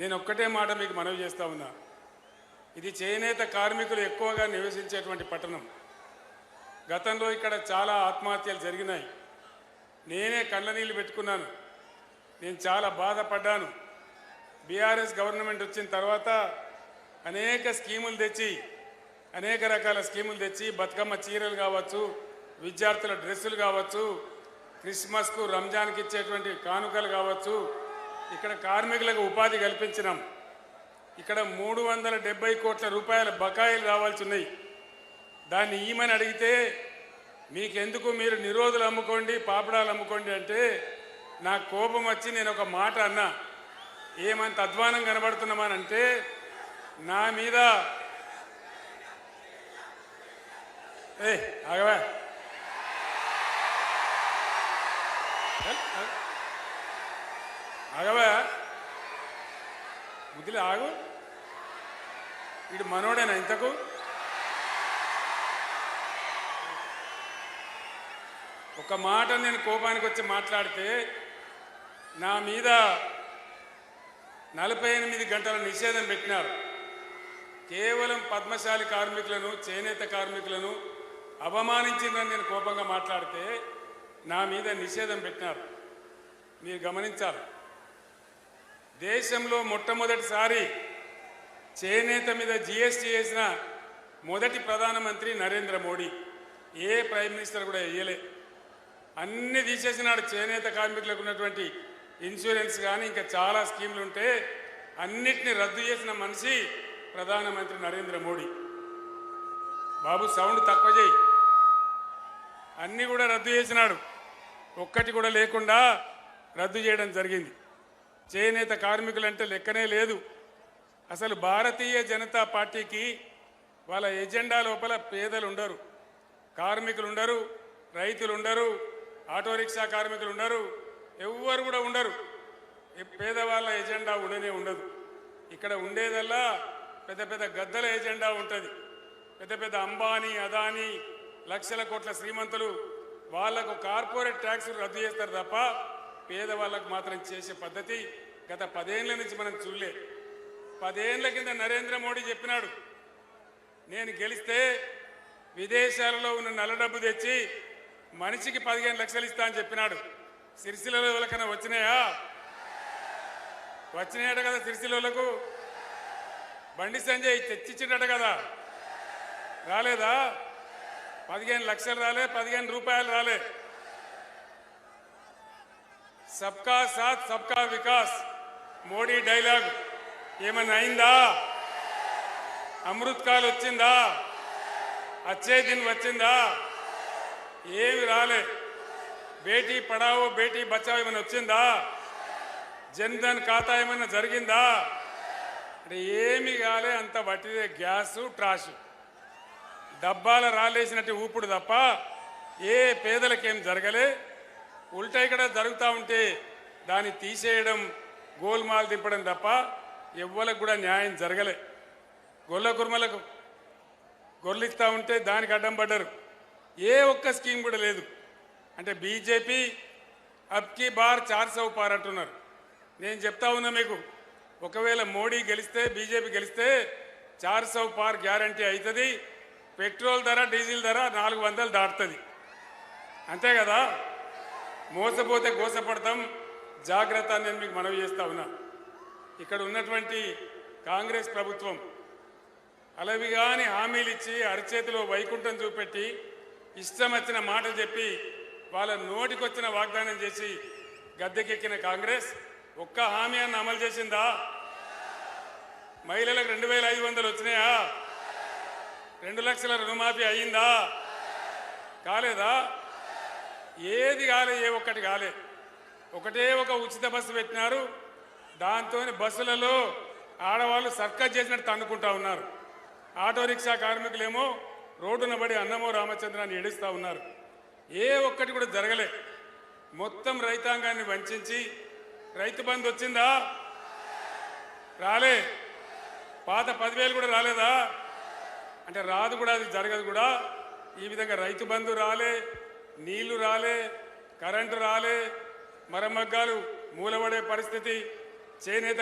నేను ఒక్కటే మాట మీకు మనవి చేస్తా ఉన్నా. ఇది చేనేత కార్మికులు ఎక్కువగా నివసించేటువంటి పట్టణం. గతంలో ఇక్కడ చాలా ఆత్మహత్యలు జరిగినాయి. నేనే కళ్ళ నీళ్ళు పెట్టుకున్నాను. నేను చాలా బాధపడ్డాను. బీఆర్ఎస్ గవర్నమెంట్ వచ్చిన తర్వాత అనేక స్కీములు తెచ్చి అనేక రకాల స్కీములు తెచ్చి బతుకమ్మ చీరలు కావచ్చు, విద్యార్థుల డ్రెస్సులు కావచ్చు, క్రిస్మస్కు రంజాన్కి ఇచ్చేటువంటి కానుకలు కావచ్చు, ఇక్కడ కార్మికులకు ఉపాధి కల్పించినాం. ఇక్కడ 370 కోట్ల రూపాయల బకాయిలు రావాల్సి ఉన్నాయి. దాన్ని ఈమని అడిగితే మీకెందుకు, మీరు నిరోధులు అమ్ముకోండి, పాపడాలు అమ్ముకోండి అంటే నాకు కోపం వచ్చి నేను ఒక మాట అన్నా. ఏమంత అధ్వానం కనబడుతున్నామనంటే నా మీద ఆగవా ఆగవా బుద్ధిలో ఆగు. వీడు మనోడేనా ఇంతకు? ఒక మాట నేను కోపానికి వచ్చి మాట్లాడితే నా మీద 48 గంటల నిషేధం పెట్టినారు. కేవలం పద్మశాలి కార్మికులను, చేనేత కార్మికులను అవమానించిందని నేను కోపంగా మాట్లాడితే నా మీద నిషేధం పెట్టినారు. మీరు గమనించాలి, దేశంలో మొట్టమొదటిసారి చేనేత మీద జీఎస్టీ వేసిన మొదటి ప్రధానమంత్రి నరేంద్ర మోడీ. ఏ ప్రైమ్ మినిస్టర్ కూడా వేయలే. అన్నీ తీసేసినాడు. చేనేత కార్మికులకు ఉన్నటువంటి ఇన్సూరెన్స్ కానీ ఇంకా చాలా స్కీములు ఉంటే అన్నిటినీ రద్దు చేసిన మనిషి ప్రధానమంత్రి నరేంద్ర మోడీ. బాబు సౌండ్ తక్కువ చేయి. అన్నీ కూడా రద్దు చేసినాడు. ఒక్కటి కూడా లేకుండా రద్దు చేయడం జరిగింది. చేనేత కార్మికులంటే లెక్కనే లేదు. అసలు భారతీయ జనతా పార్టీకి వాళ్ళ ఎజెండా లోపల పేదలు ఉండరు, కార్మికులు ఉండరు, రైతులు ఉండరు, ఆటో రిక్షా కార్మికులు ఉండరు, ఎవ్వరు కూడా ఉండరు. పేదవాళ్ళ ఎజెండా ఉండనే ఉండదు. ఇక్కడ ఉండేదల్లా పెద్ద పెద్ద గద్దల ఎజెండా ఉంటుంది. పెద్ద పెద్ద అంబానీ, అదానీ, లక్షల కోట్ల శ్రీమంతులు వాళ్లకు కార్పొరేట్ ట్యాక్సులు రద్దు చేస్తారు తప్ప పేదవాళ్ళకు మాత్రం చేసే పద్ధతి గత 10 ఏళ్ల నుంచి మనం చూడలే. 10 ఏళ్ల కింద నరేంద్ర మోడీ చెప్పినాడు, నేను గెలిస్తే విదేశాలలో ఉన్న నల్ల డబ్బు తెచ్చి మనిషికి 15 లక్షలు ఇస్తా అని చెప్పినాడు. సిరిసిల్లలో ఎవరికైనా వచ్చినాయా? వచ్చినాయట కదా సిరిసిల్లకు. బండి సంజయ్ తెచ్చిచ్చినట కదా, రాలేదా? 15 లక్షలు రాలే, 15 రూపాయలు రాలే. సబ్కా సాత్ సబ్కా వికాస్ మోడీ డైలాగ్ ఏమన్నా అయిందా? అమృత్ కాల్ వచ్చిందా? అచ్చే దిన్ వచ్చిందా? ఏమి రాలే. బేటీ పడావో బేటీ బచావో ఏమైనా వచ్చిందా? జన్ధన్ ఖాతా ఏమైనా జరిగిందా? అంటే ఏమి కాలే. అంత వట్టిదే గ్యాసు ట్రాషు, డబ్బాల రాలేసినట్టు ఊపుడు తప్ప ఏ పేదలకేం జరగలే. ఉల్టా ఇక్కడ జరుగుతూ ఉంటే దాన్ని తీసేయడం, గోల్మాల్ దింపడం తప్ప ఎవ్వలకు కూడా న్యాయం జరగలే. గొల్ల కుర్మలకు గొర్రెలు ఇస్తూ ఉంటే దానికి అడ్డం పడ్డారు. ఏ ఒక్క స్కీమ్ కూడా లేదు. అంటే బీజేపీ అబ్కి బార్ 400 పార్ అంటున్నారు. నేను చెప్తా ఉన్నా మీకు, ఒకవేళ మోడీ గెలిస్తే, బీజేపీ గెలిస్తే 400 పార్ గ్యారంటీ అవుతుంది. పెట్రోల్ ధర, డీజిల్ ధర 400 దాటుతుంది. అంతే కదా? మోసపోతే గోసపడతాం. జాగ్రత్త అని నేను మీకు మనవి చేస్తా ఉన్నా. ఇక్కడ ఉన్నటువంటి కాంగ్రెస్ ప్రభుత్వం అలవిగాని హామీలు ఇచ్చి అరచేతిలో వైకుంఠం చూపెట్టి ఇష్టం వచ్చిన మాట చెప్పి వాళ్ళ నోటికొచ్చిన వాగ్దానం చేసి గద్దెకెక్కిన కాంగ్రెస్ ఒక్క హామీ అన్న అమలు చేసిందా? మహిళలకు 2500 వచ్చినాయా? 2 లక్షల రుణమాఫీ అయ్యిందా? కాలేదా? ఏది కాలే, ఏ ఒక్కటి కాలే. ఒకటే ఒక ఉచిత బస్సు పెట్టినారు. దాంతో బస్సులలో ఆడవాళ్ళు సర్కస్ చేసినట్టు తన్నుకుంటా ఉన్నారు. ఆటో రిక్షా కార్మికులేమో రోడ్డున పడి అన్నమో రామచంద్రాన్ని ఏడుస్తూ ఉన్నారు. ఏ ఒక్కటి కూడా జరగలే. మొత్తం రైతాంగాన్ని వంచి రైతు బంధు వచ్చిందా? రాలే. పాత 10,000 కూడా రాలేదా? అంటే రాదు కూడా, అది జరగదు కూడా. ఈ విధంగా రైతు బంధు రాలే, నీళ్లు రాలే, కరెంటు రాలే, మరమగ్గాలు మూలబడే పరిస్థితి. చేనేత